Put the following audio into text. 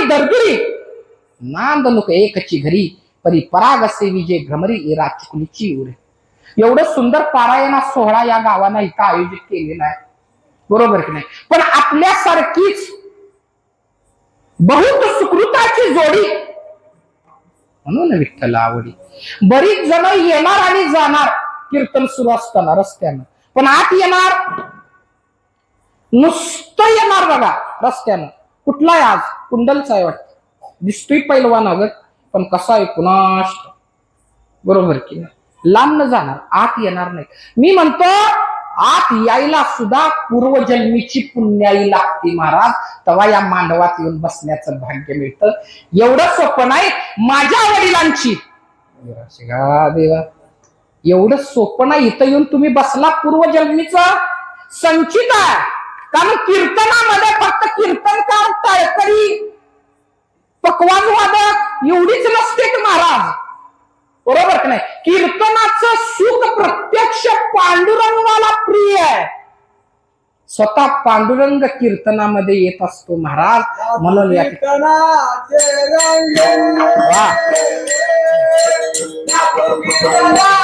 दरदुरी नांद लोक एकची घरी परी पराग असे विजय भ्रमरी एरा चुकलीची उरे. एवढं सुंदर पारायणा सोहळा या गावानं इथं आयोजित केलेला आहे, बरोबर की नाही. पण आपल्यासारखीच बहुत सुकृताची जोडी म्हणून विठ्ठल आवडी. बरीच जण येणार आणि जाणार कीर्तन सुरू असताना रस्त्यानं, पण आत येणार नुसतं येणार बघा रस्त्यानं. कुठला आहे आज? कुंडलचा आहे वाटतं, दिसतोय पैलवान अगं, पण कसा आहे कुणास, बरोबर की नाही. लांब न जाणार, आत येणार नाही. मी म्हणतो आत यायला सुद्धा पूर्वजन्मीची पुण्याई लागते महाराज, तेव्हा या मांडवात येऊन बसण्याचं भाग्य मिळतं. एवढं सोपं नाही माझ्या वडिलांची देवा, एवढं सोपं नाही. इथं येऊन तुम्ही बसला पूर्वजन्मीचं संचित आहे. कारण कीर्तनामध्ये फक्त कीर्तनकार, टाळकरी, पकवान वादक एवढीच नसते महाराज, बरोबर की नाही. कीर्तनाचं सुख प्रत्यक्ष पांडुरंगाला प्रिय आहे. स्वतः पांडुरंग कीर्तनामध्ये येत असतो महाराज. म्हणून या वा